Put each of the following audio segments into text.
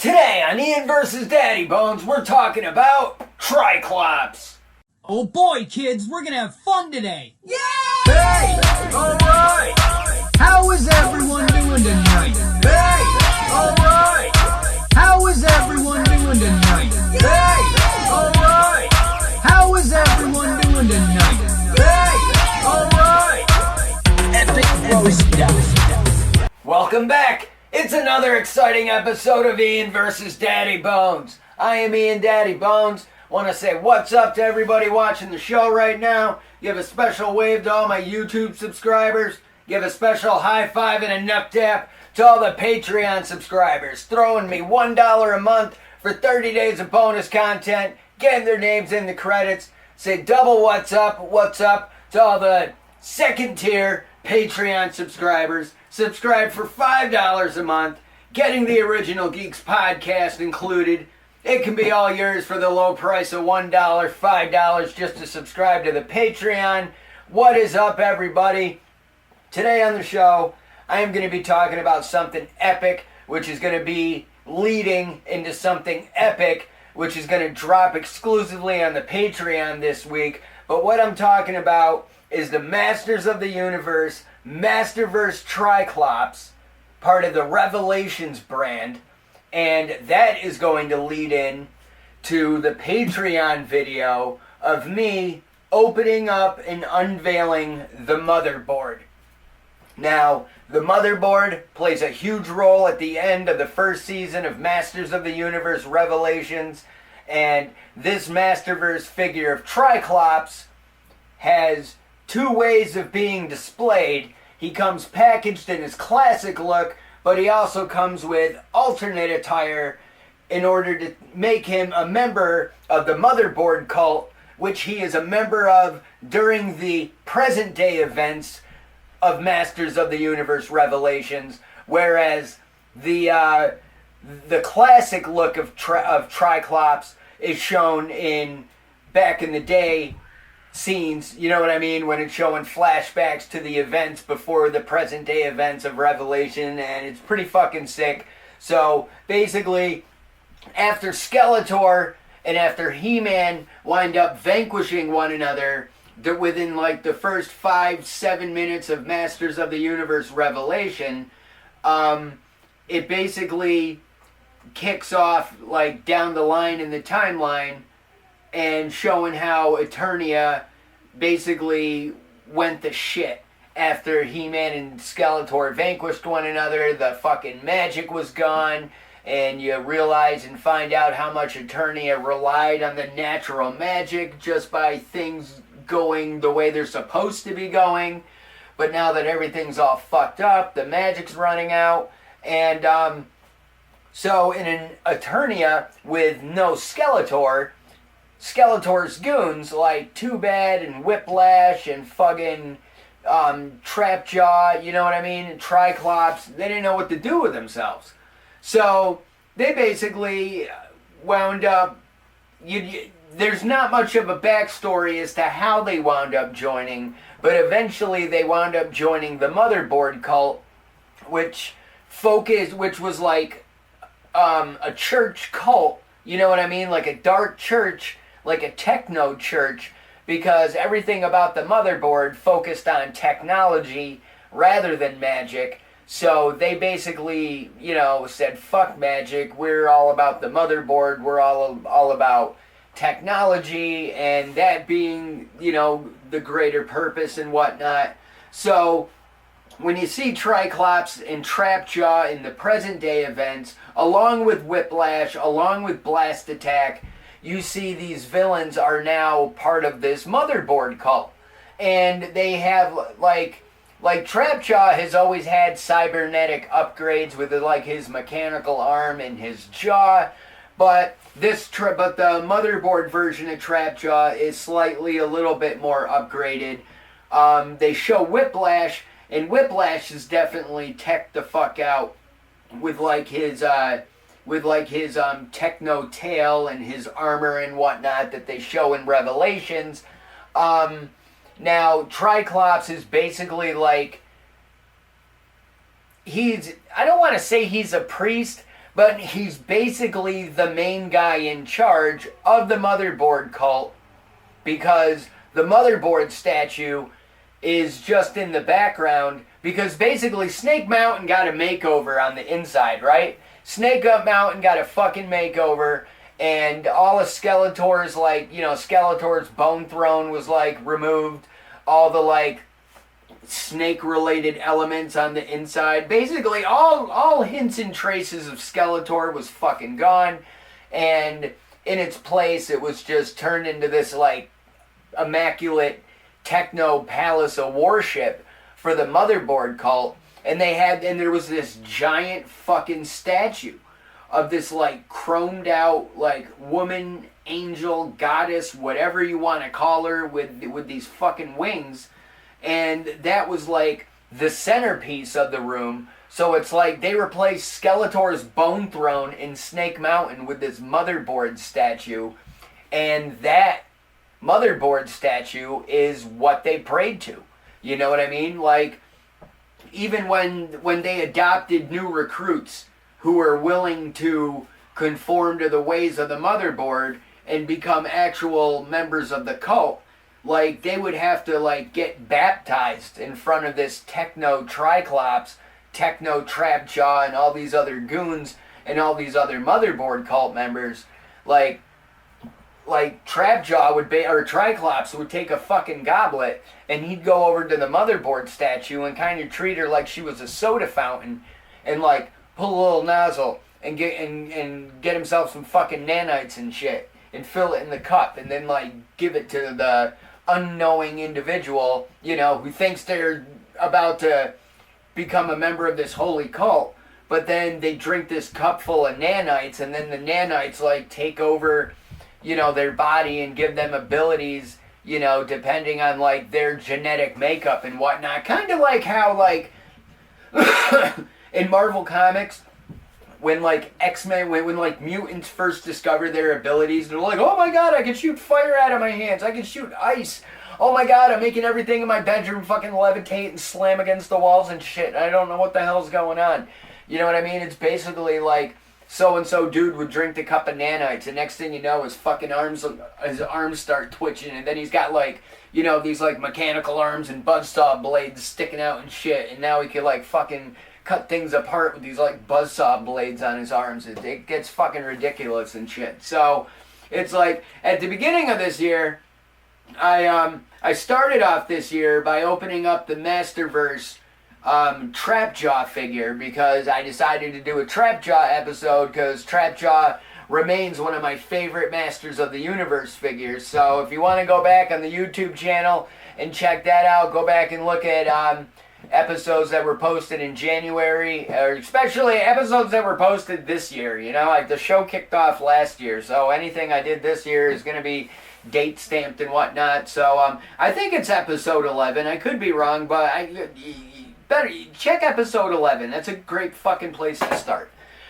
Today on Ian vs. Daddybones, we're talking about Triklops. Oh boy, kids, we're gonna have fun today! Yay! Hey! Alright! How is everyone doing tonight? Hey! Alright! How is everyone doing tonight? Hey! Alright! How is everyone doing tonight? Hey! Alright! Epic roast. Welcome back! It's another exciting episode of Ian vs. Daddybones. I am Ian Daddybones. Want to say what's up to everybody watching the show right now. Give a special wave to all my YouTube subscribers. Give a special high five and a nut tap to all the Patreon subscribers. Throwing me $1 a month for 30 days of bonus content. Getting their names in the credits. Say double what's up to all the second tier Patreon subscribers. Subscribe for $5 a month. Getting the Original Geeks podcast included. It can be all yours for the low price of $1, $5 just to subscribe to the Patreon. What is up, everybody? Today on the show, I am going to be talking about something epic, which is going to be leading into something epic, which is going to drop exclusively on the Patreon this week. But what I'm talking about is the Masters of the Universe, Masterverse Triklops, part of the Revelations brand. And that is going to lead in to the Patreon video of me opening up and unveiling the motherboard. Now, the motherboard plays a huge role at the end of the first season of Masters of the Universe Revelations. And this Masterverse figure of Triklops has two ways of being displayed. He comes packaged in his classic look, but he also comes with alternate attire in order to make him a member of the motherboard cult, which he is a member of during the present day events of Masters of the Universe Revelations, whereas the classic look of Triklops is shown in back in the day scenes, you know what I mean, when it's showing flashbacks to the events before the present day events of Revelation, and it's pretty fucking sick. So basically, after Skeletor and after He-Man wind up vanquishing one another within like the first 5-7 minutes of Masters of the Universe Revelation, it basically kicks off like down the line in the timeline and showing how Eternia basically went to shit after He-Man and Skeletor vanquished one another. The fucking magic was gone, and you realize and find out how much Eternia relied on the natural magic just by things going the way they're supposed to be going. But now that everything's all fucked up, the magic's running out, and so in an Eternia with no Skeletor's goons like Too Bad and Whiplash and fucking Trapjaw, you know what I mean, and Triklops, they didn't know what to do with themselves. So they basically wound up, there's not much of a backstory as to how they wound up joining, but eventually they wound up joining the motherboard cult, which was like a church cult, you know what I mean, like a dark church, like a techno church, because everything about the motherboard focused on technology rather than magic. So they basically, said, fuck magic, we're all about the motherboard, we're all about technology, and that being, the greater purpose and whatnot. So when you see Triklops and Trapjaw in the present day events, along with Whiplash, along with Blast Attack, you see these villains are now part of this motherboard cult. And they have, like Trapjaw has always had cybernetic upgrades with like his mechanical arm and his jaw, but the motherboard version of Trapjaw is slightly a little bit more upgraded. They show Whiplash, and Whiplash is definitely teched the fuck out with his techno tail and his armor and whatnot that they show in Revelations. Now, Triklops is basically like, I don't want to say he's a priest, but he's basically the main guy in charge of the motherboard cult, because the motherboard statue is just in the background, because basically Snake Mountain got a makeover on the inside, right? Snake Mountain got a fucking makeover, and all of Skeletor's, like, you know, Skeletor's bone throne was, like, removed. All the, like, snake-related elements on the inside. Basically, all hints and traces of Skeletor was fucking gone. And in its place, it was just turned into this, like, immaculate techno palace of worship for the motherboard cult. And there was this giant fucking statue of this, like, chromed out, like, woman, angel, goddess, whatever you want to call her, with these fucking wings. And that was, like, the centerpiece of the room. So it's like they replaced Skeletor's bone throne in Snake Mountain with this motherboard statue. And that motherboard statue is what they prayed to. You know what I mean? Like, even when they adopted new recruits who were willing to conform to the ways of the motherboard and become actual members of the cult, like, they would have to, like, get baptized in front of this techno Triklops, techno Trapjaw, and all these other goons and all these other motherboard cult members. Like Trapjaw or Triklops would take a fucking goblet and he'd go over to the motherboard statue and kind of treat her like she was a soda fountain, and, like, pull a little nozzle and get himself some fucking nanites and shit and fill it in the cup, and then, like, give it to the unknowing individual, you know, who thinks they're about to become a member of this holy cult. But then they drink this cup full of nanites, and then the nanites, like, take over, you know, their body and give them abilities, you know, depending on, like, their genetic makeup and whatnot. Kind of like how, like, in Marvel Comics, when, like, X-Men, when, like, mutants first discover their abilities, they're like, oh my god, I can shoot fire out of my hands, I can shoot ice, oh my god, I'm making everything in my bedroom fucking levitate and slam against the walls and shit, I don't know what the hell's going on. You know what I mean? It's basically like, so-and-so dude would drink the cup of nanites, and next thing you know, his arms start twitching, and then he's got, like, you know, these, like, mechanical arms and buzzsaw blades sticking out and shit, and now he can, like, fucking cut things apart with these, like, buzzsaw blades on his arms. It gets fucking ridiculous and shit. So it's like, at the beginning of this year, I started off this year by opening up the Masterverse Trapjaw figure, because I decided to do a Trapjaw episode, because Trapjaw remains one of my favorite Masters of the Universe figures. So if you want to go back on the YouTube channel and check that out, go back and look at episodes that were posted in January, or especially episodes that were posted this year. You know, like, the show kicked off last year, so anything I did this year is going to be date stamped and whatnot. So I think it's episode 11. I could be wrong, but better check episode 11. That's a great fucking place to start.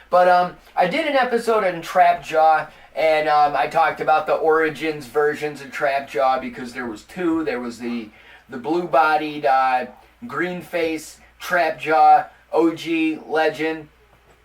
But I did an episode on Trapjaw, and I talked about the origins versions of Trapjaw, because there was two. There was the blue-bodied green face Trapjaw OG legend,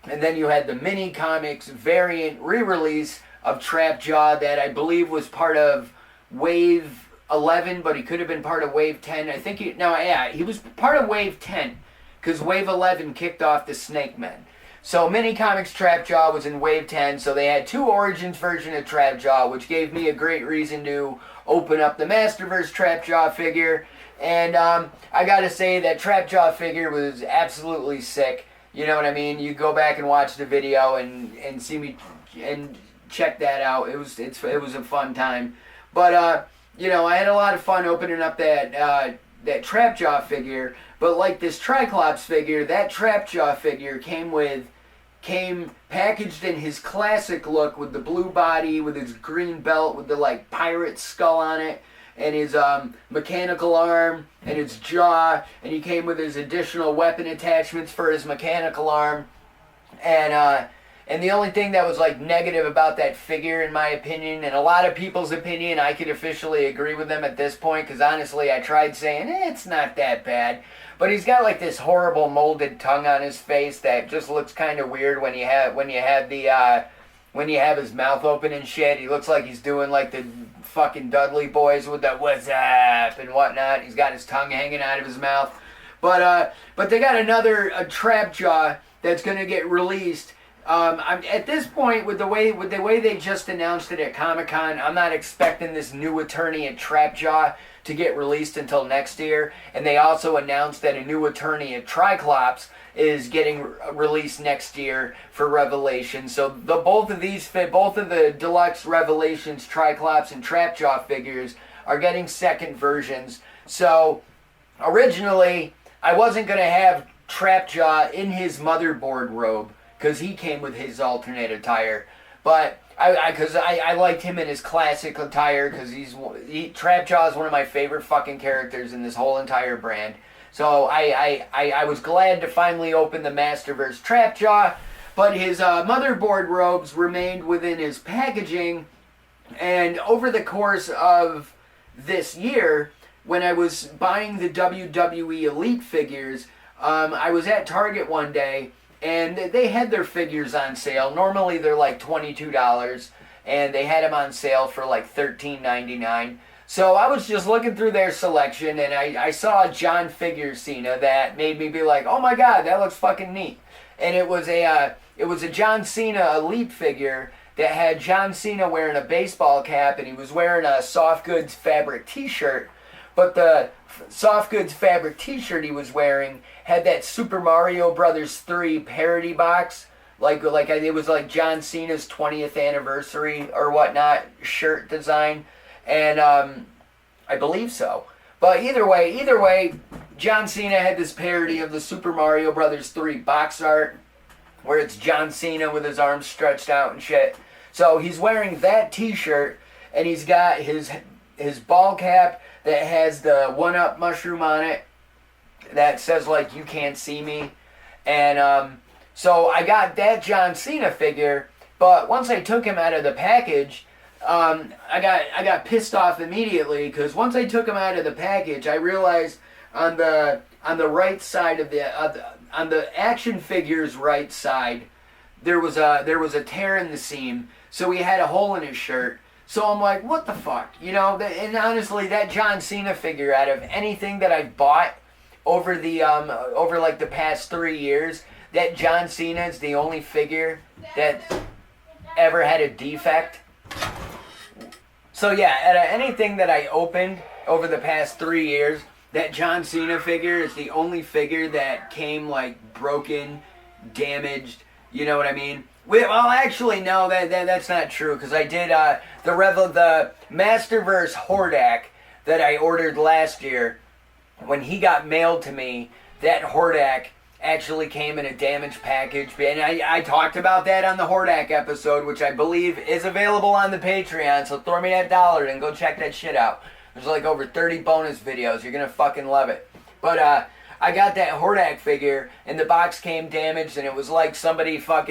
and then you had the mini comics variant re-release of Trapjaw that I believe was part of Wave 11, but he could have been part of Wave 10. I think he was part of Wave 10, because Wave 11 kicked off the Snake Men. So mini comics Trapjaw was in Wave 10, so they had two origins version of Trapjaw, which gave me a great reason to open up the Masterverse Trapjaw figure. And I gotta say that Trapjaw figure was absolutely sick. You know what I mean? You go back and watch the video and see me and check that out. It was a fun time. But you know, I had a lot of fun opening up that Trapjaw figure. But like this Triklops figure, that Trapjaw figure came packaged in his classic look, with the blue body, with his green belt, with the, like, pirate skull on it, and his mechanical arm, and his jaw, and he came with his additional weapon attachments for his mechanical arm, and And the only thing that was like negative about that figure, in my opinion, and a lot of people's opinion, I could officially agree with them at this point, because honestly, I tried saying, it's not that bad. But he's got like this horrible molded tongue on his face that just looks kind of weird when you have his mouth open and shit. He looks like he's doing like the fucking Dudley Boys with the "what's up" and whatnot. He's got his tongue hanging out of his mouth. But they got another trap jaw that's gonna get released. I'm at this point with the way they just announced it at Comic-Con. I'm not expecting this new attorney at Trapjaw to get released until next year. And they also announced that a new attorney at Triklops is getting released next year for Revelation. So both of the deluxe Revelations, Triklops, and Trapjaw figures are getting second versions. So originally, I wasn't gonna have Trapjaw in his motherboard robe, because he came with his alternate attire. But I liked him in his classic attire, because Trapjaw is one of my favorite fucking characters in this whole entire brand. So I was glad to finally open the Masterverse Trapjaw, but his motherboard robes remained within his packaging. And over the course of this year, when I was buying the WWE Elite figures, I was at Target one day, and they had their figures on sale. Normally they're like $22, and they had them on sale for like $13.99. So I was just looking through their selection, and I saw a John Figure Cena that made me be like, oh my god, that looks fucking neat. And it was a John Cena Elite figure that had John Cena wearing a baseball cap, and he was wearing a Soft Goods fabric t-shirt. But the Soft Goods fabric t-shirt he was wearing had that Super Mario Brothers 3 parody box. Like it was like John Cena's 20th anniversary or whatnot shirt design. And I believe so. But either way, John Cena had this parody of the Super Mario Brothers 3 box art where it's John Cena with his arms stretched out and shit. So he's wearing that t-shirt, and he's got his ball cap that has the 1-Up mushroom on it that says like, you can't see me. And so I got that John Cena figure, but once I took him out of the package, I got pissed off immediately, because once I took him out of the package, I realized on the right side of on the action figure's right side, there was a tear in the seam, so he had a hole in his shirt. So I'm like, what the fuck, you know? And honestly, that John Cena figure, out of anything that I've bought over like the past 3 years, that John Cena is the only figure that ever had a defect. So yeah, out of anything that I opened over the past 3 years, that John Cena figure is the only figure that came like broken, damaged, you know what I mean? Well, actually, no, that's not true, because I did the Masterverse Hordak that I ordered last year. When he got mailed to me, that Hordak actually came in a damaged package, and I talked about that on the Hordak episode, which I believe is available on the Patreon, so throw me that $1 and go check that shit out. There's like over 30 bonus videos. You're gonna fucking love it. But I got that Hordak figure, and the box came damaged, and it was like somebody bought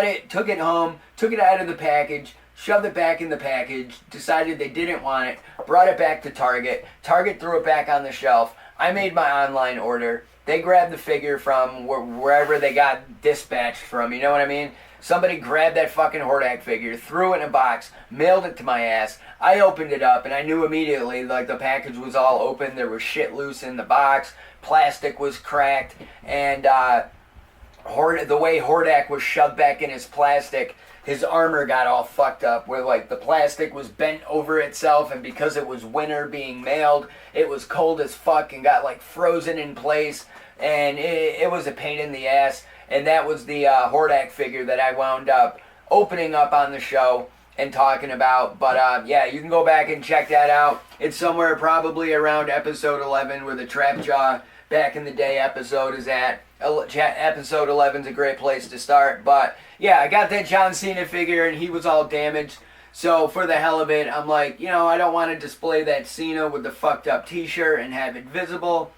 it, took it home, took it out of the package, shoved it back in the package, decided they didn't want it, brought it back to Target. Target threw it back on the shelf. I made my online order. They grabbed the figure from wherever they got dispatched from, you know what I mean? Somebody grabbed that fucking Hordak figure, threw it in a box, mailed it to my ass. I opened it up, and I knew immediately, like, the package was all open. There was shit loose in the box. Plastic was cracked, and the way Hordak was shoved back in his plastic, his armor got all fucked up, where like the plastic was bent over itself, and because it was winter being mailed, it was cold as fuck and got like frozen in place, and it was a pain in the ass. And that was the Hordak figure that I wound up opening up on the show and talking about. But yeah, you can go back and check that out. It's somewhere probably around episode 11 where the Trapjaw back in the day episode is at. Episode 11 is a great place to start. But yeah, I got that John Cena figure, and he was all damaged. So for the hell of it, I'm like, you know, I don't want to display that Cena with the fucked up t-shirt and have it visible.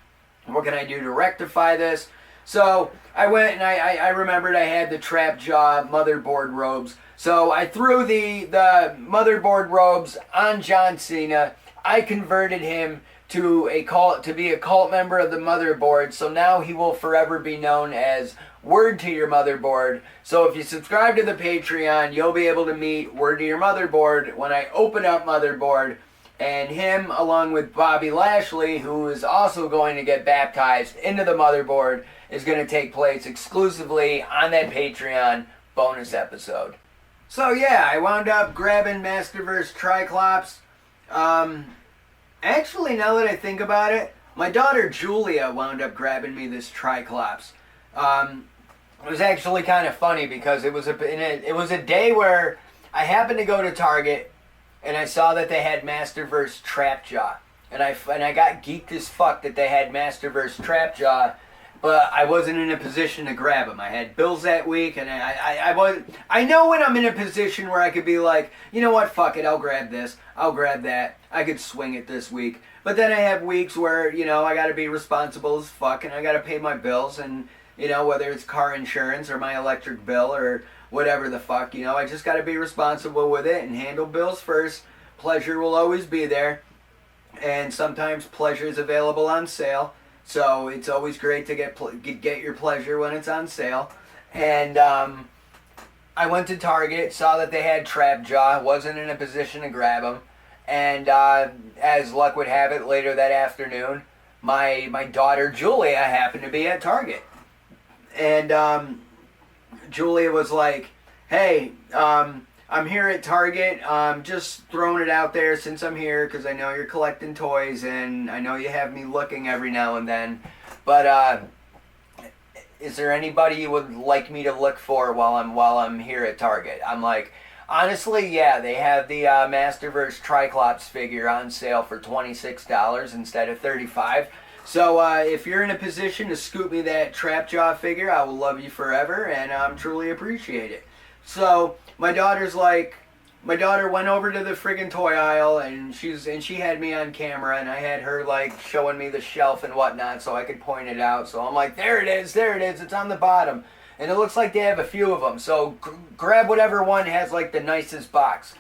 What can I do to rectify this? So I went and I remembered I had the Trap Jaw motherboard robes. So I threw the motherboard robes on John Cena. I converted him to be a cult member of the motherboard. So now he will forever be known as Word to Your Motherboard. So if you subscribe to the Patreon, you'll be able to meet Word to Your Motherboard when I open up Motherboard. And him, along with Bobby Lashley, who is also going to get baptized into the motherboard, is going to take place exclusively on that Patreon bonus episode. So yeah, I wound up grabbing Masterverse Triklops. Actually, now that I think about it, my daughter Julia wound up grabbing me this Triklops. It was actually kind of funny because it was a day where I happened to go to Target. And I saw that they had Masterverse Trapjaw. And I got geeked as fuck that they had Masterverse Trapjaw, but I wasn't in a position to grab them. I had bills that week, and I know when I'm in a position where I could be like, you know what, fuck it, I'll grab this, I'll grab that. I could swing it this week. But then I have weeks where, you know, I gotta be responsible as fuck, and I gotta pay my bills, and, you know, whether it's car insurance or my electric bill or whatever the fuck, you know, I just got to be responsible with it and handle bills first. Pleasure will always be there, and sometimes pleasure is available on sale, so it's always great to get your pleasure when it's on sale. And I went to Target, saw that they had Trapjaw, wasn't in a position to grab them, and as luck would have it, later that afternoon, my daughter Julia happened to be at Target, and Julia was like, hey, I'm here at Target, just throwing it out there since I'm here, because I know you're collecting toys, and I know you have me looking every now and then, but is there anybody you would like me to look for while I'm here at Target? I'm like, honestly, yeah, they have the Masterverse Triklops figure on sale for $26 instead of $35. So if you're in a position to scoop me that Trapjaw figure, I will love you forever, and truly appreciate it. So my daughter went over to the friggin' toy aisle, and she had me on camera, and I had her like showing me the shelf and whatnot so I could point it out. So I'm like, there it is, it's on the bottom, and it looks like they have a few of them. So grab whatever one has like the nicest box.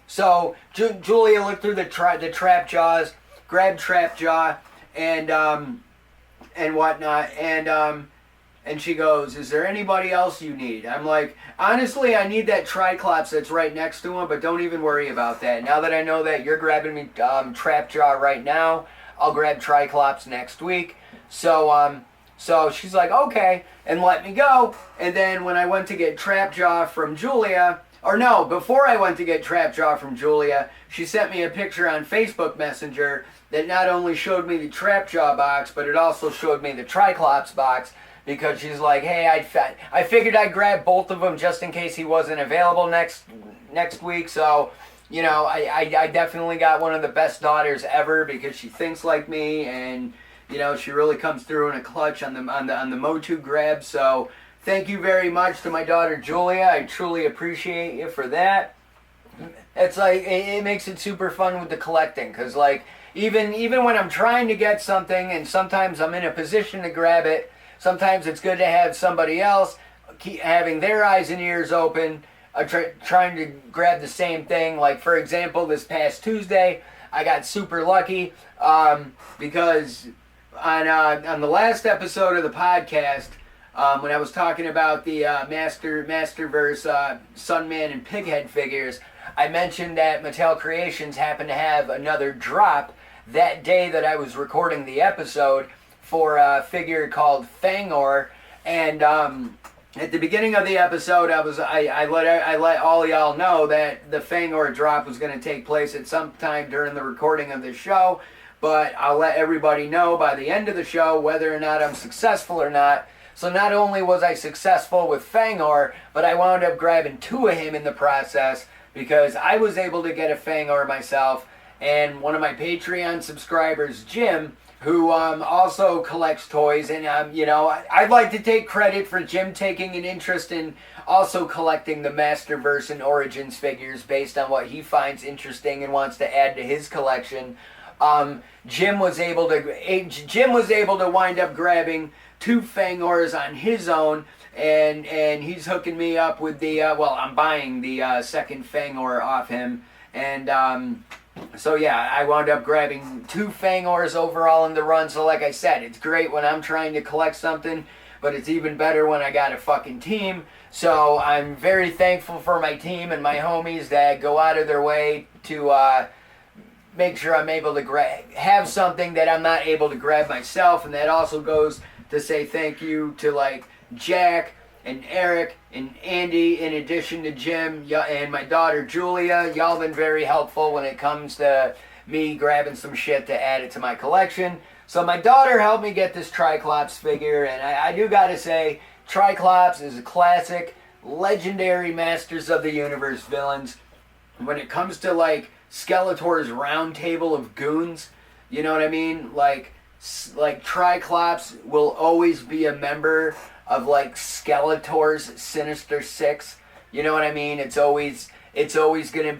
So Julia looked through the Trapjaws, grabbed Trapjaw, and whatnot, and she goes, is there anybody else you need? I'm like, honestly, I need that Triklops that's right next to him, but don't even worry about that. Now that I know that you're grabbing me Trapjaw right now, I'll grab Triklops next week. So she's like, okay, and let me go. And then when I went to get Trapjaw from Julia, or no, before I went to get Trapjaw from Julia, she sent me a picture on Facebook Messenger that not only showed me the Trapjaw box, but it also showed me the Triklops box, because she's like, hey, I figured I'd grab both of them just in case he wasn't available next week. So, you know, I definitely got one of the best daughters ever, because she thinks like me, and, you know, she really comes through in a clutch on the Motu grab. So thank you very much to my daughter Julia. I truly appreciate you for that. It's like, it makes it super fun with the collecting, because like, even when I'm trying to get something, and sometimes I'm in a position to grab it, sometimes it's good to have somebody else keep having their eyes and ears open, trying to grab the same thing. Like, for example, this past Tuesday, I got super lucky because on the last episode of the podcast, when I was talking about the Masterverse Sunman and Pighead figures, I mentioned that Mattel Creations happened to have another drop that day that I was recording the episode for a figure called Fangor, and at the beginning of the episode, I let all y'all know that the Fangor drop was going to take place at some time during the recording of the show, but I'll let everybody know by the end of the show whether or not I'm successful or not. So not only was I successful with Fangor, but I wound up grabbing two of him in the process, because I was able to get a Fangor myself, and one of my Patreon subscribers, Jim, who also collects toys, and you know, I'd like to take credit for Jim taking an interest in also collecting the Masterverse and Origins figures based on what he finds interesting and wants to add to his collection. Jim was able to wind up grabbing 2 Fangors on his own, and he's hooking me up with the, I'm buying the second Fangor off him, and so yeah, I wound up grabbing 2 Fangors overall in the run. So like I said, it's great when I'm trying to collect something, but it's even better when I got a fucking team. So I'm very thankful for my team and my homies that go out of their way to make sure I'm able to have something that I'm not able to grab myself. And that also goes to say thank you to like Jack and Eric and Andy, in addition to Jim and my daughter Julia. Y'all been very helpful when it comes to me grabbing some shit to add it to my collection. So my daughter helped me get this Triklops figure, and I do gotta say, Triklops is a classic, legendary Masters of the Universe villains. When it comes to like Skeletor's round table of goons, you know what I mean? Like Triklops will always be a member of like Skeletor's Sinister Six. You know what I mean? It's always gonna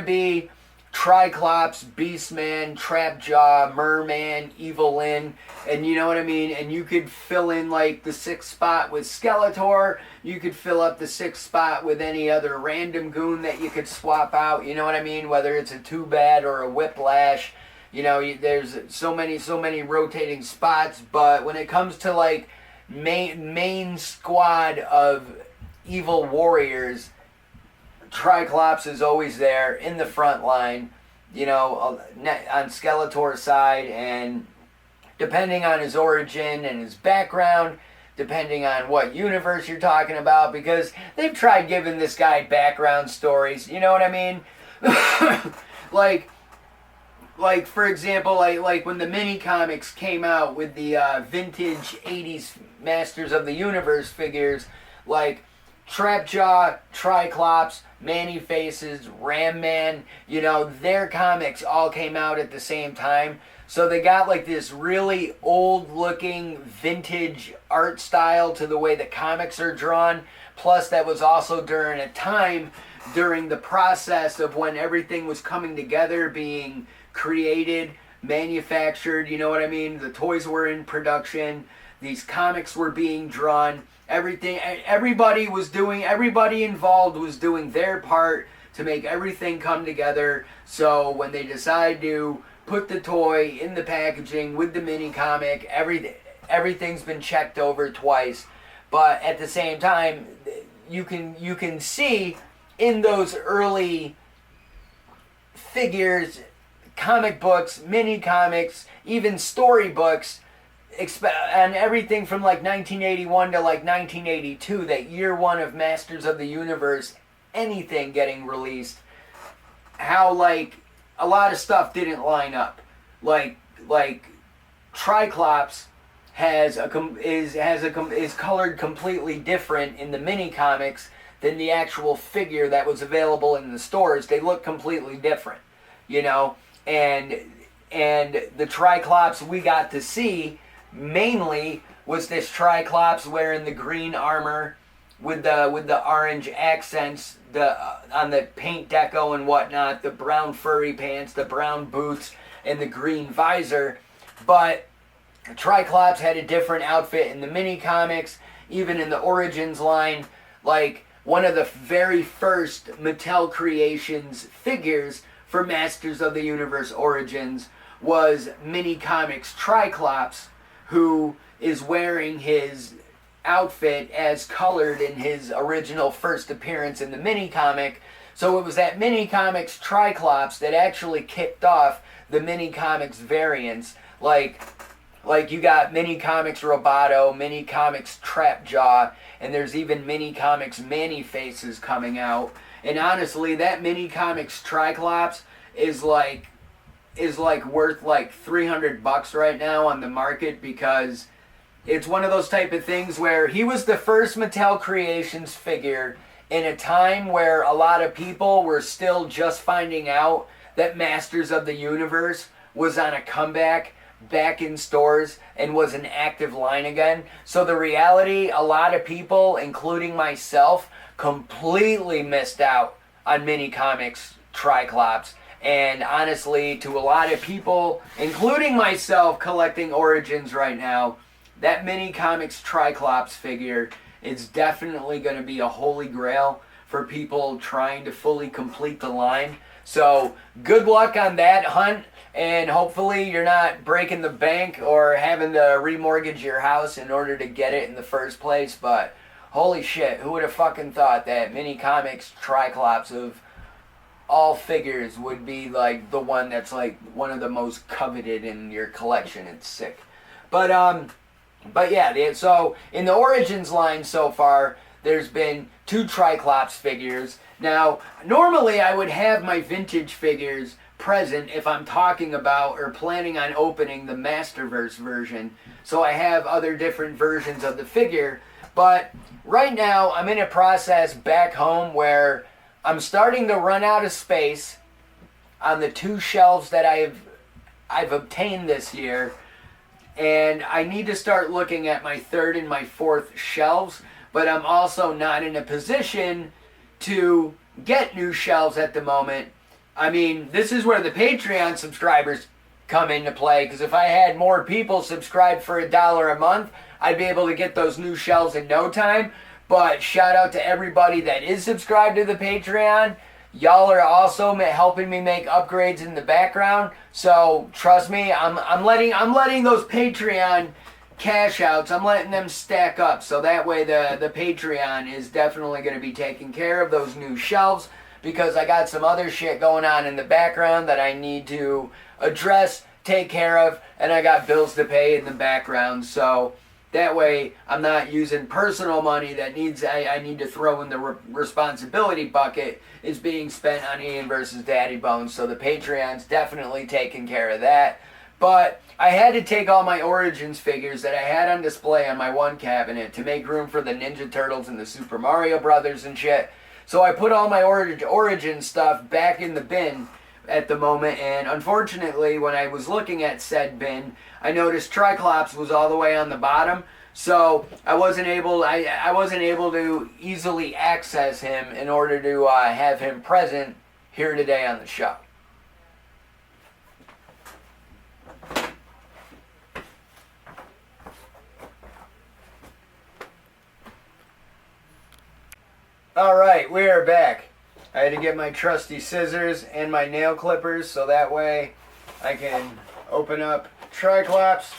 be Triklops, Beastman, Trapjaw, Merman, Evil Lyn, and you know what I mean? And you could fill in like the 6th spot with Skeletor, you could fill up the 6th spot with any other random goon that you could swap out, you know what I mean? Whether it's a Too Bad or a Whiplash, you know, there's so many rotating spots. But when it comes to like main squad of evil warriors, Triklops is always there in the front line, you know, on Skeletor's side, and depending on his origin and his background, depending on what universe you're talking about, because they've tried giving this guy background stories, you know what I mean? like for example, like when the mini comics came out with the vintage 80s Masters of the Universe figures, like Trapjaw, Triklops, Manny Faces, Ram Man, you know, their comics all came out at the same time. So they got like this really old looking vintage art style to the way the comics are drawn. Plus that was also during a time during the process of when everything was coming together, being created, manufactured, you know what I mean? The toys were in production, these comics were being drawn. Everybody involved was doing their part to make everything come together. So when they decide to put the toy in the packaging with the mini comic, everything's been checked over twice. But at the same time, you can see in those early figures, comic books, mini comics, even storybooks, and everything from like 1981 to like 1982, that year one of Masters of the Universe, anything getting released, how like a lot of stuff didn't line up. Like Triklops is colored completely different in the mini comics than the actual figure that was available in the stores. They look completely different, you know, and the Triklops we got to see mainly was this Triklops wearing the green armor with the orange accents, on the paint deco and whatnot, the brown furry pants, the brown boots, and the green visor. But Triklops had a different outfit in the mini comics, even in the Origins line. Like one of the very first Mattel Creations figures for Masters of the Universe Origins was mini comics Triklops, who is wearing his outfit as colored in his original first appearance in the mini comic. So it was that mini comics Triklops that actually kicked off the mini comics variants. Like you got mini comics Roboto, mini comics Trapjaw, and there's even mini comics Manny Faces coming out. And honestly, that mini comics Triklops is like worth like $300 right now on the market, because it's one of those type of things where he was the first Mattel Creations figure in a time where a lot of people were still just finding out that Masters of the Universe was on a comeback back in stores and was an active line again. So the reality, a lot of people, including myself, completely missed out on mini comics Triklops. And honestly, to a lot of people, including myself collecting Origins right now, that mini comics Triklops figure is definitely going to be a holy grail for people trying to fully complete the line. So good luck on that hunt, and hopefully you're not breaking the bank or having to remortgage your house in order to get it in the first place. But holy shit, who would have fucking thought that mini comics Triklops of all figures would be like the one that's like one of the most coveted in your collection. It's sick. But yeah, so in the Origins line so far, there's been 2 Triklops figures. Now, normally I would have my vintage figures present if I'm talking about or planning on opening the Masterverse version. So I have other different versions of the figure. But right now I'm in a process back home where I'm starting to run out of space on the 2 shelves that I've obtained this year. And I need to start looking at my 3rd and my 4th shelves. But I'm also not in a position to get new shelves at the moment. I mean, this is where the Patreon subscribers come into play, because if I had more people subscribe for $1 a month, I'd be able to get those new shelves in no time. But shout out to everybody that is subscribed to the Patreon. Y'all are also helping me make upgrades in the background. So trust me, I'm letting those Patreon cash outs, I'm letting them stack up, so that way the Patreon is definitely going to be taking care of those new shelves, because I got some other shit going on in the background that I need to address, take care of, and I got bills to pay in the background. So that way I'm not using personal money that I need to throw in the responsibility bucket is being spent on Ian versus Daddybones. So the Patreon's definitely taking care of that. But I had to take all my Origins figures that I had on display on my one cabinet to make room for the Ninja Turtles and the Super Mario Brothers and shit. So I put all my Origins stuff back in the bin at the moment, and unfortunately when I was looking at said bin, I noticed Triklops was all the way on the bottom. So I wasn't able to easily access him in order to have him present here today on the show. Alright, we are back. I had to get my trusty scissors and my nail clippers so that way I can open up Triklops.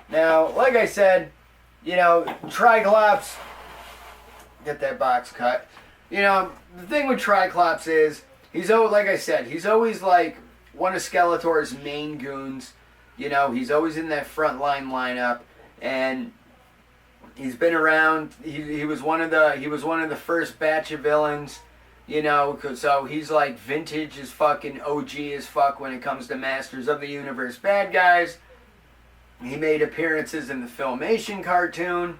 Now, like I said, Triklops, get that box cut. The thing with Triklops is, he's always like one of Skeletor's main goons. He's always in that frontline lineup, and he's been around. He was one of the first batch of villains, so he's like vintage as fucking OG as fuck when it comes to Masters of the Universe bad guys. He made appearances in the Filmation cartoon.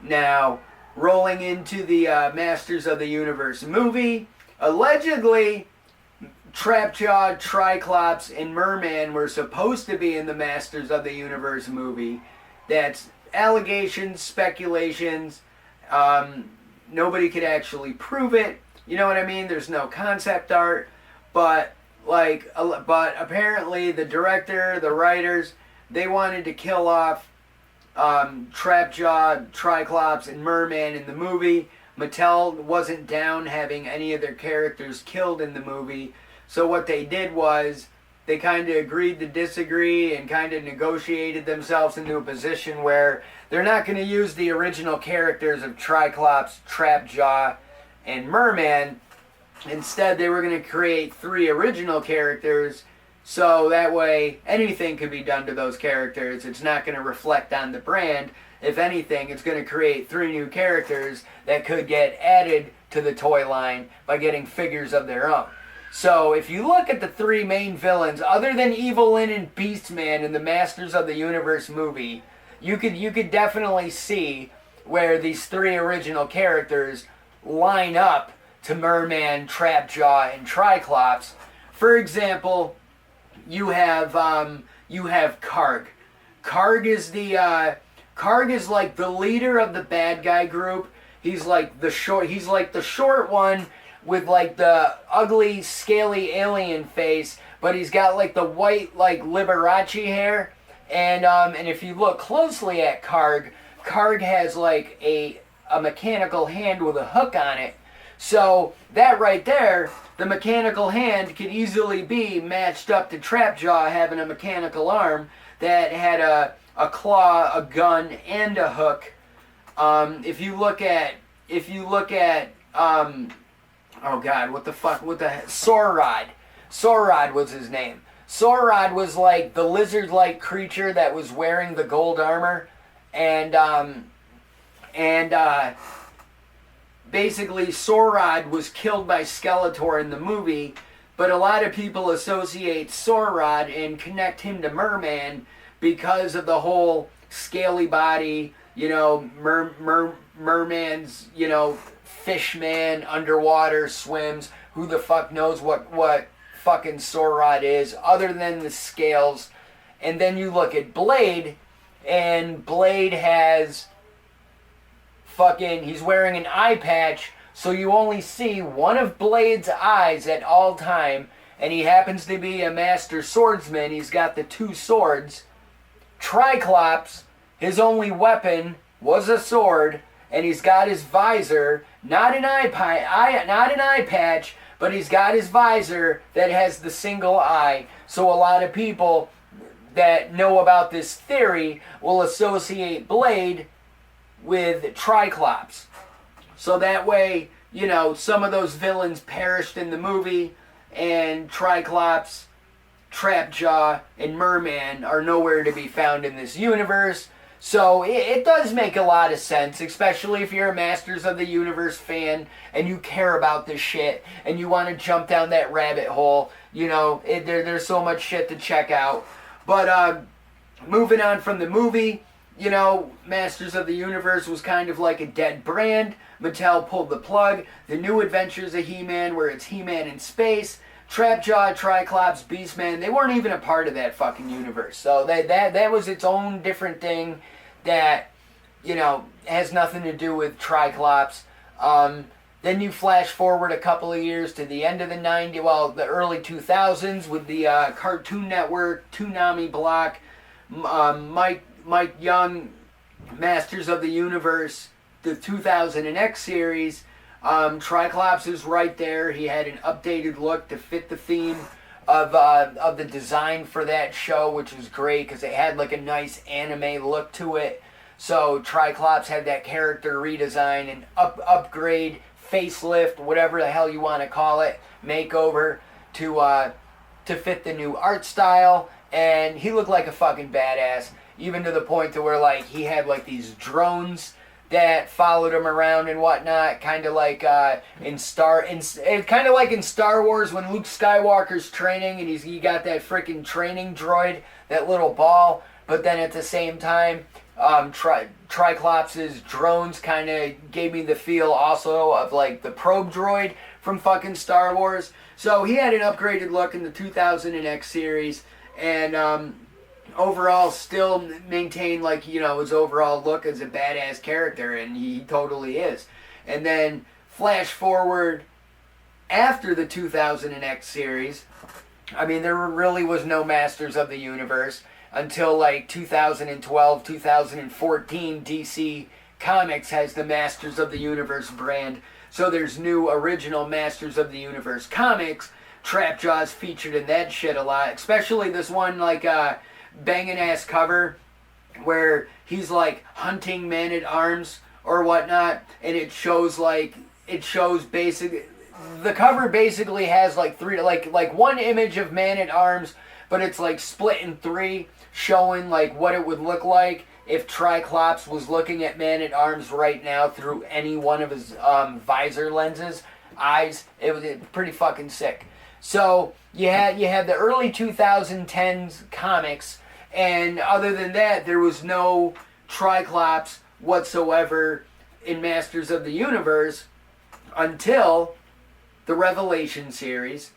Now, rolling into the Masters of the Universe movie, allegedly Trapjaw, Triklops, and Merman were supposed to be in the Masters of the Universe movie. That's allegations, speculations. Nobody could actually prove it. You know what I mean? There's no concept art. But apparently the director, the writers, they wanted to kill off Trapjaw, Triklops, and Merman in the movie. Mattel wasn't down having any of their characters killed in the movie. So what they did was they kind of agreed to disagree and kind of negotiated themselves into a position where they're not going to use the original characters of Triklops, Trapjaw, and Merman. Instead, they were going to create 3 original characters, so that way anything could be done to those characters. It's not going to reflect on the brand. If anything, it's going to create 3 new characters that could get added to the toy line by getting figures of their own. So if you look at the 3 main villains, other than Evelyn and Beastman in the Masters of the Universe movie, you could definitely see where these 3 original characters line up to Merman, Trapjaw, and Triklops. For example, you have Karg. Karg is like the leader of the bad guy group. He's like the short one with like the ugly, scaly alien face, but he's got like the white like Liberace hair. And if you look closely at Karg, Karg has like a mechanical hand with a hook on it. So that right there, the mechanical hand could easily be matched up to Trapjaw having a mechanical arm that had a claw, a gun, and a hook. If you look at oh god, what the Saurod. Saurod was his name. Saurod was like the lizard-like creature that was wearing the gold armor, and basically Saurod was killed by Skeletor in the movie, but a lot of people associate Saurod and connect him to Merman because of the whole scaly body, merman's, fishman, underwater, swims. Who the fuck knows what fucking Saurod is, other than the scales. And then you look at Blade, and Blade has he's wearing an eye patch, so you only see one of Blade's eyes at all time, and he happens to be a master swordsman. He's got the two swords. Triklops, his only weapon was a sword, and he's got his visor, not an eye patch, but he's got his visor that has the single eye. So a lot of people that know about this theory will associate Blade with Triklops. So that way, some of those villains perished in the movie, and Triklops, Trapjaw, and Merman are nowhere to be found in this universe. So it does make a lot of sense, especially if you're a Masters of the Universe fan and you care about this shit and you want to jump down that rabbit hole. There's so much shit to check out. But moving on from the movie, Masters of the Universe was kind of like a dead brand. Mattel pulled the plug. The New Adventures of He-Man, where it's He-Man in space. Trapjaw, Triklops, Beastman, they weren't even a part of that fucking universe. So that was its own different thing that, has nothing to do with Triklops. Then you flash forward a couple of years to the end of the the early 2000s with the Cartoon Network, Toonami block, Mike Young, Masters of the Universe, the 2000 and X series. Triklops is right there. He had an updated look to fit the theme of the design for that show, which was great because it had like a nice anime look to it. So Triklops had that character redesign and upgrade, facelift, whatever the hell you want to call it, makeover to fit the new art style, and he looked like a fucking badass, even to the point to where like he had like these drones that followed him around and whatnot, kind of like in Star Wars when Luke Skywalker's training and he got that freaking training droid, that little ball. But then at the same time, Triklops' drones kind of gave me the feel also of like the probe droid from fucking Star Wars. So he had an upgraded look in the 2000 and X series, and overall still maintain his overall look as a badass character, and he totally is. And then flash forward after the 2000 and X series, there really was no Masters of the Universe until 2012, 2014. DC Comics has the Masters of the Universe brand, so there's new original Masters of the Universe comics. Trapjaw's featured in that shit a lot, especially this one banging ass cover where he's hunting Man-at-Arms or whatnot, and it shows basically the cover basically has three one image of Man-at-Arms, but it's split in three, showing what it would look like if Triklops was looking at Man-at-Arms right now through any one of his visor lenses, eyes. It was pretty fucking sick. So you had the early 2010s comics, and other than that, there was no Triklops whatsoever in Masters of the Universe until the Revelation series,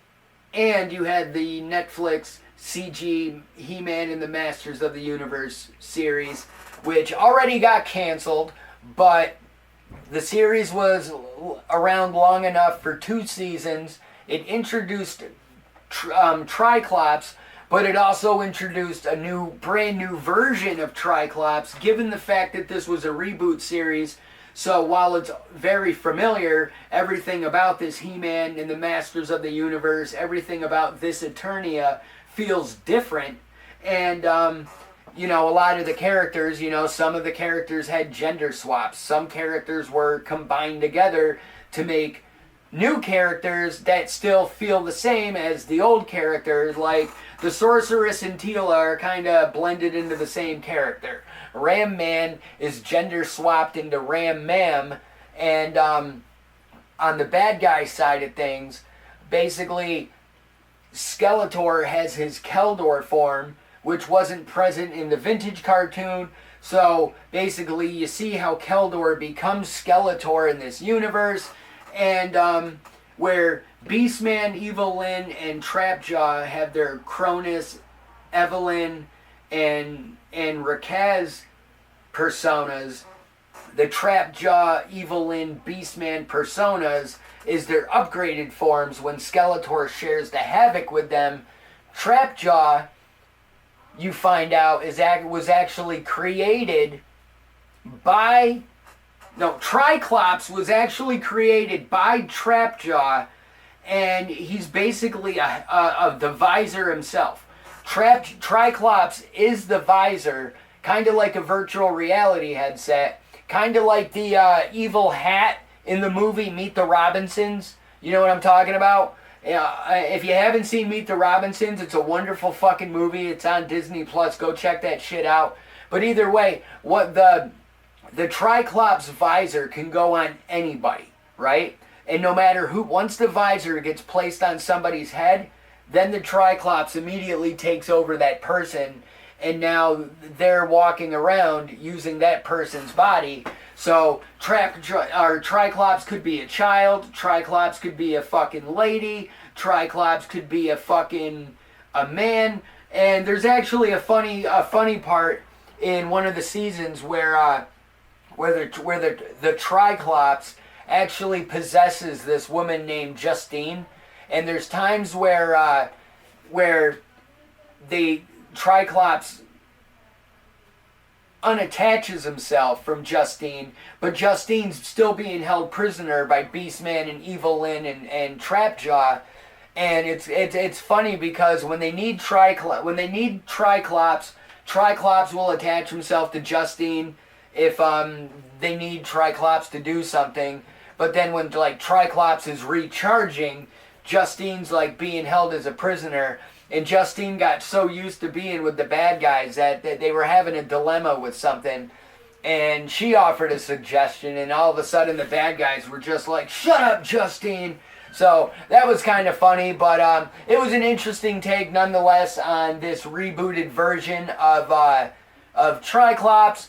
and you had the Netflix CG He-Man and the Masters of the Universe series, which already got canceled, but the series was around long enough for 2 seasons. It introduced Triklops, but it also introduced a brand new version of Triklops, given the fact that this was a reboot series. So while it's very familiar, everything about this He-Man and the Masters of the Universe, everything about this Eternia feels different. And, a lot of the characters, some of the characters had gender swaps. Some characters were combined together to make new characters that still feel the same as the old characters. Like the Sorceress and Teela are kind of blended into the same character. Ram Man is gender swapped into Ram Mam, and on the bad guy side of things, basically Skeletor has his Keldor form, which wasn't present in the vintage cartoon. So basically you see how Keldor becomes Skeletor in this universe, and where Beastman, Evil Lyn, and Trapjaw have their Cronus, Evelyn, and Rakaz personas, the Trapjaw, Evil Lyn, Beastman personas is their upgraded forms. When Skeletor shares the havoc with them, Trapjaw, you find out, was actually created by... No, Triklops was actually created by Trapjaw, and he's basically the visor himself. Triklops is the visor, kind of like a virtual reality headset, kind of like the evil hat in the movie Meet the Robinsons. You know what I'm talking about? If you haven't seen Meet the Robinsons, it's a wonderful fucking movie. It's on Disney Plus. Go check that shit out. But either way, what the Triklops visor can go on anybody, right? And no matter who, once the visor gets placed on somebody's head, then the Triklops immediately takes over that person, and now they're walking around using that person's body. So Triklops could be a child, Triklops could be a fucking lady, Triklops could be a man. And there's actually a funny part in one of the seasons where the Triklops actually possesses this woman named Justine, and there's times where the Triklops unattaches himself from Justine, but Justine's still being held prisoner by Beastman and Evil Lyn and Trapjaw. And it's funny because when they need Triklops, Triklops will attach himself to Justine if they need Triklops to do something. But then when Triklops is recharging, Justine's being held as a prisoner. And Justine got so used to being with the bad guys that they were having a dilemma with something. And she offered a suggestion, and all of a sudden the bad guys were just like, "Shut up, Justine!" So that was kind of funny, but it was an interesting take nonetheless on this rebooted version of Triklops.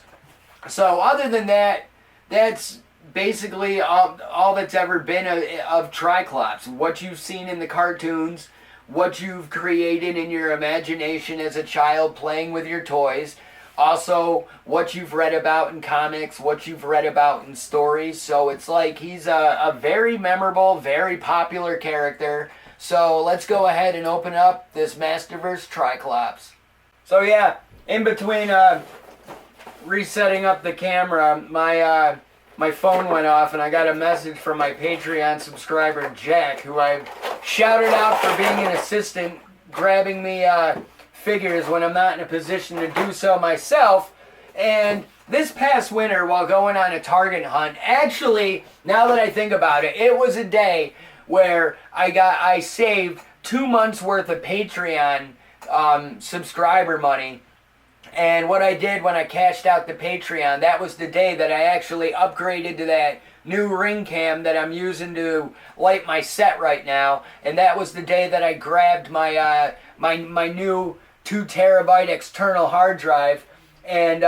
So other than that, that's basically all that's ever been of Triklops. What you've seen in the cartoons, what you've created in your imagination as a child playing with your toys, also what you've read about in comics, what you've read about in stories. So it's like he's a very memorable, very popular character. So let's go ahead and open up this Masterverse Triklops. So yeah, in between resetting up the camera, my phone went off and I got a message from my Patreon subscriber Jack, who I shouted out for being an assistant, grabbing me figures when I'm not in a position to do so myself. And this past winter, while going on a Target hunt, actually, now that I think about it, it was a day where I saved 2 months worth of Patreon subscriber money. And what I did when I cashed out the Patreon, that was the day that I actually upgraded to that new ring cam that I'm using to light my set right now. And that was the day that I grabbed my my new 2 terabyte external hard drive. And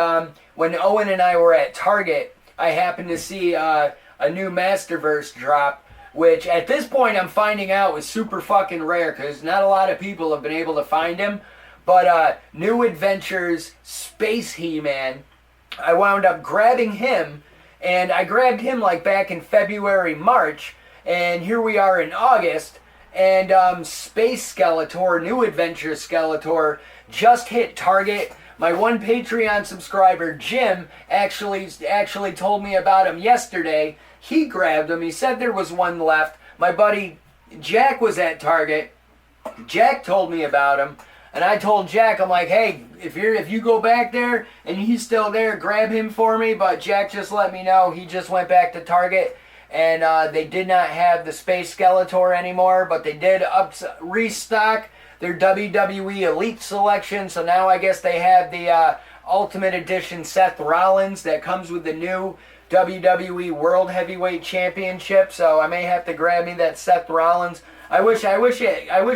when Owen and I were at Target, I happened to see a new Masterverse drop, which at this point I'm finding out was super fucking rare because not a lot of people have been able to find him. But New Adventures Space He-Man, I wound up grabbing him, and I grabbed him back in February, March, and here we are in August, and Space Skeletor, New Adventure Skeletor, just hit Target. My one Patreon subscriber, Jim, actually told me about him yesterday. He grabbed him. He said there was one left. My buddy Jack was at Target. Jack told me about him. And I told Jack, I'm like, hey, if you go back there and he's still there, grab him for me. But Jack just let me know he just went back to Target, and they did not have the Space Skeletor anymore, but they did restock their WWE Elite selection. So now I guess they have the Ultimate Edition Seth Rollins that comes with the new WWE World Heavyweight Championship. So I may have to grab me that Seth Rollins. I wish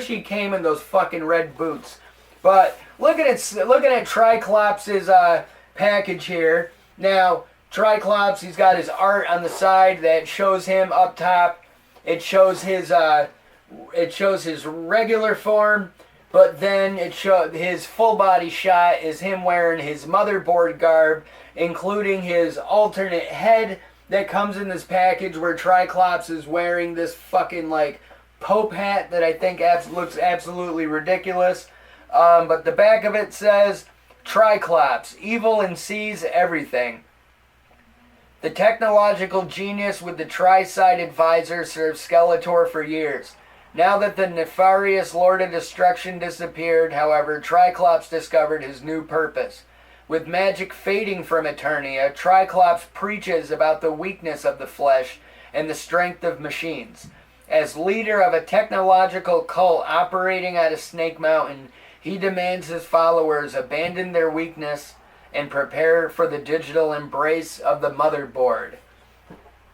he came in those fucking red boots. But looking at Triklops' package here. Now, Triklops, he's got his art on the side that shows him up top. It shows his regular form, but then his full body shot is him wearing his motherboard garb, including his alternate head that comes in this package, where Triklops is wearing this fucking like Pope hat that I think looks absolutely ridiculous. But the back of it says, Triklops, evil and sees everything. The technological genius with the tri-sided visor served Skeletor for years. Now that the nefarious Lord of Destruction disappeared, however, Triklops discovered his new purpose. With magic fading from Eternia, Triklops preaches about the weakness of the flesh and the strength of machines. As leader of a technological cult operating out of Snake Mountain, he demands his followers abandon their weakness and prepare for the digital embrace of the motherboard.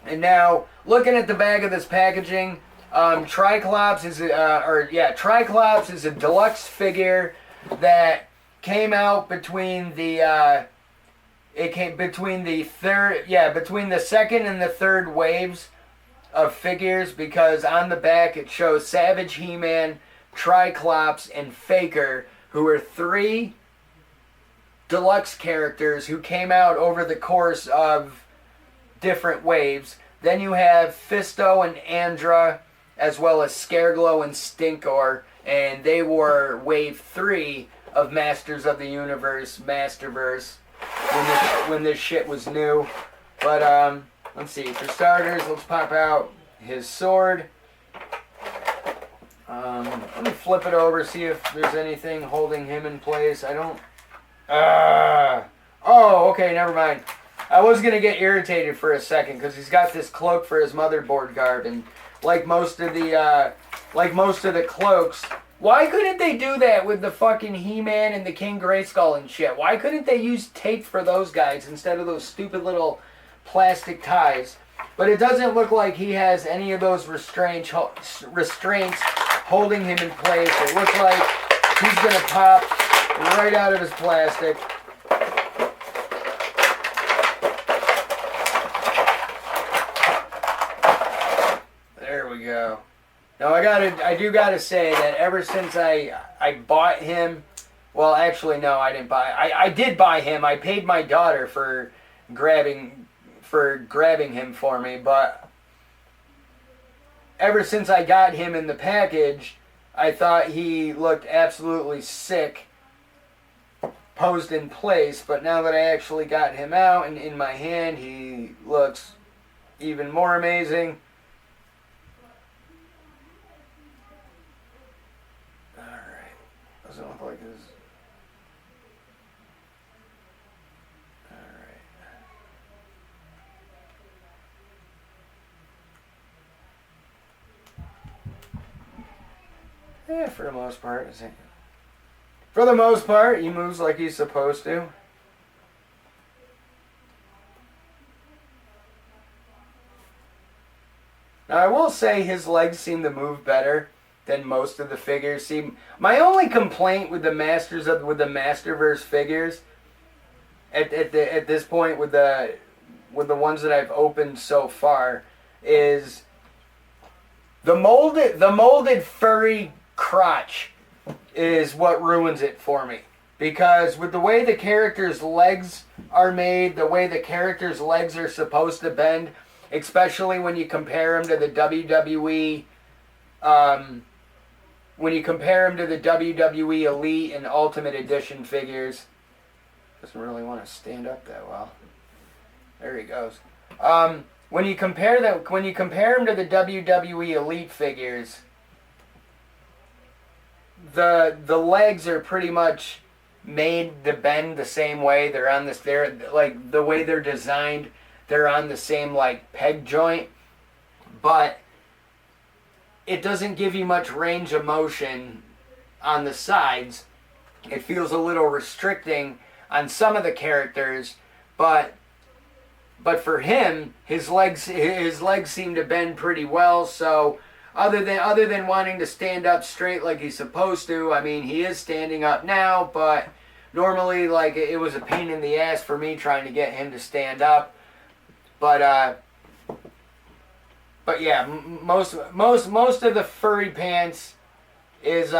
And now, looking at the back of this packaging, Triklops is a deluxe figure that came out between the second and the third waves of figures, because on the back it shows Savage, He-Man, Triklops, and Faker, who are three deluxe characters who came out over the course of different waves. Then you have Fisto and Andra, as well as Scareglow and Stinkor, and they were wave 3 of Masters of the Universe, Masterverse, when this shit was new. But let's see, for starters, let's pop out his sword. Let me flip it over, see if there's anything holding him in place. I don't... oh, okay, never mind. I was going to get irritated for a second, because he's got this cloak for his motherboard garb, and like most of the cloaks, why couldn't they do that with the fucking He-Man and the King Grayskull and shit? Why couldn't they use tape for those guys instead of those stupid little plastic ties? But it doesn't look like he has any of those restraints holding him in place. It looks like he's going to pop right out of his plastic. There we go. Now I do gotta say that ever since I bought him, well, actually no, I didn't buy. I did buy him. I paid my daughter for grabbing him for me, but ever since I got him in the package, I thought he looked absolutely sick posed in place, but now that I actually got him out and in my hand, he looks even more amazing. Alright, doesn't look like his... Yeah, for the most part, I think. For the most part, he moves like he's supposed to. Now, I will say his legs seem to move better than most of the figures. See, my only complaint with the Masterverse figures at this point with the ones that I've opened so far is the molded furry crotch is what ruins it for me. Because with the way the character's legs are made, the way the character's legs are supposed to bend, especially when you compare them to the WWE when you compare him to the WWE Elite and Ultimate Edition figures, doesn't really want to stand up that well. There he goes. When you compare him to the WWE Elite figures, the legs are pretty much made to bend the same way. They're like the way they're designed. They're on the same like peg joint, but it doesn't give you much range of motion on the sides. It feels a little restricting on some of the characters, but for him, his legs seem to bend pretty well. So other than wanting to stand up straight like he's supposed to, I mean, he is standing up now, but normally like it was a pain in the ass for me trying to get him to stand up. But yeah, most of the furry pants is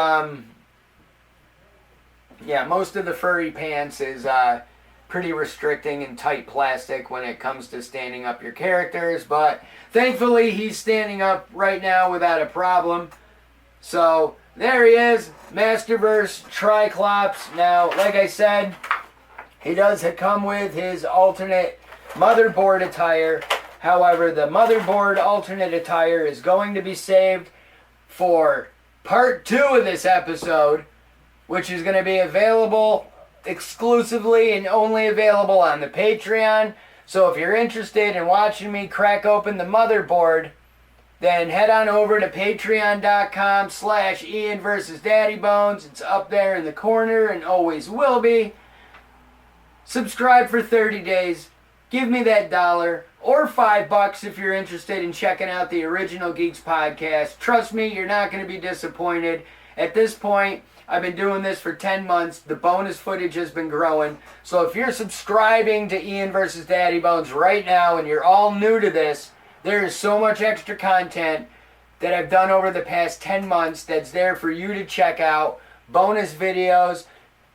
pretty restricting and tight plastic when it comes to standing up your characters, but thankfully he's standing up right now without a problem. So there he is, Masterverse Triklops. Now, like I said, he does come with his alternate motherboard attire. However, the motherboard alternate attire is going to be saved for part 2 of this episode, which is going to be available exclusively and only available on the Patreon. So if you're interested in watching me crack open the motherboard, then head on over to patreon.com/Ian vs. Daddybones. It's up there in the corner and always will be. Subscribe for 30 days. Give me that $1 or $5 if you're interested in checking out the Original Geeks podcast. Trust me, you're not going to be disappointed. At this point, I've been doing this for 10 months. The bonus footage has been growing. So if you're subscribing to Ian vs. Daddybones right now and you're all new to this, there is so much extra content that I've done over the past 10 months that's there for you to check out. Bonus videos,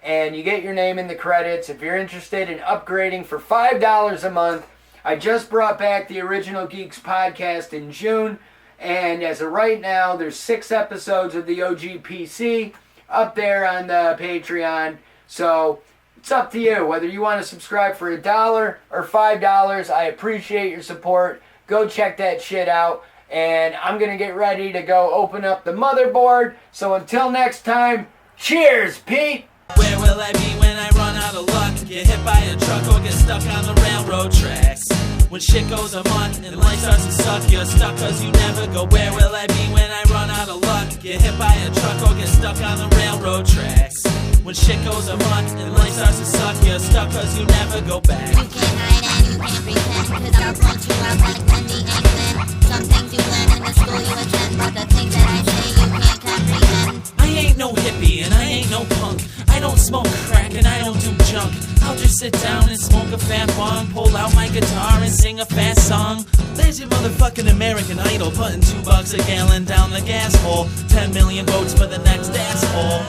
and you get your name in the credits. If you're interested in upgrading for $5 a month, I just brought back the Original Geeks podcast in June. And as of right now, there's 6 episodes of the OGPC up there on the Patreon. So it's up to you whether you want to subscribe for $1 or $5. I appreciate your support. Go check that shit out. And I'm going to get ready to go open up the motherboard. So until next time, cheers, Pete! Where will I be when I run out of luck? Get hit by a truck or get stuck on the railroad tracks. When shit goes amok and life starts to suck, you're stuck cause you never go. Where will I be when I run out of luck? Get hit by a truck or get stuck on the railroad tracks. When shit goes amok and life starts to suck, you're stuck cause you never go back. You can't hide and you can't pretend, cause I'll point you out like Wendy England. Some things you learn in the school you attend, but the things that I say you can't comprehend. I ain't no hippie and I ain't no punk. I don't smoke crack and I don't do junk. I'll just sit down and smoke a fat bong, pull out my guitar and sing a fast song. There's your motherfucking American Idol, putting $2 a gallon down the gas hole. 10 million votes for the next asshole.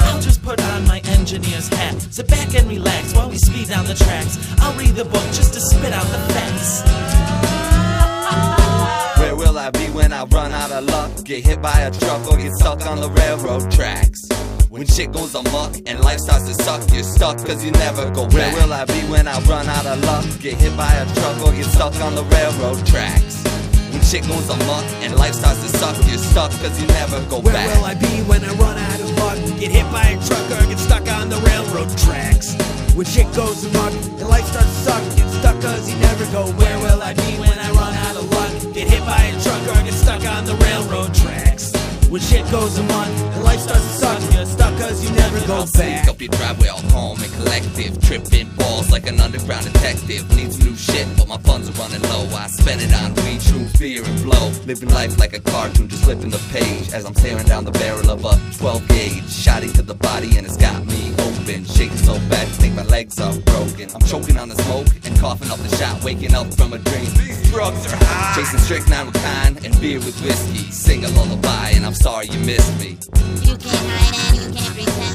I'll just put on my engineer's hat, sit back and relax while we speed down the tracks. I'll read the book just to spit out the facts. Where will I be when I run out of luck? Get hit by a truck or get stuck on the railroad tracks. When shit goes amok and life starts to suck, you're stuck cause you never go back. Where will I be when I run out of luck? Get hit by a truck or get stuck on the railroad tracks. When shit goes amok and life starts to suck, you're stuck cause you never go back. Where will I be when I run out of luck? Get hit by a truck or get stuck on the railroad tracks. When shit goes amok and life starts to suck, get stuck cause you never go. Where will I be when I run out of luck? Get hit by a truck or get stuck on the railroad tracks. When shit goes amok and life starts to suck, you're stuck cause you never go back. Up your driveway all calm and collective, tripping balls like an underground detective. Need some new shit but my funds are running low. I spend it on weed, true fear and flow. Living life like a cartoon, just flipping the page as I'm staring down the barrel of a 12 gauge. Shotty to the body and it's got me open, shaking so bad, think my legs are broken. I'm choking on the smoke and coughing up the shot, waking up from a dream. These drugs are high. Chasing strychnine with kind and beer with whiskey. Sing a lullaby and I'm sorry you missed me. You can't hide and you can't pretend.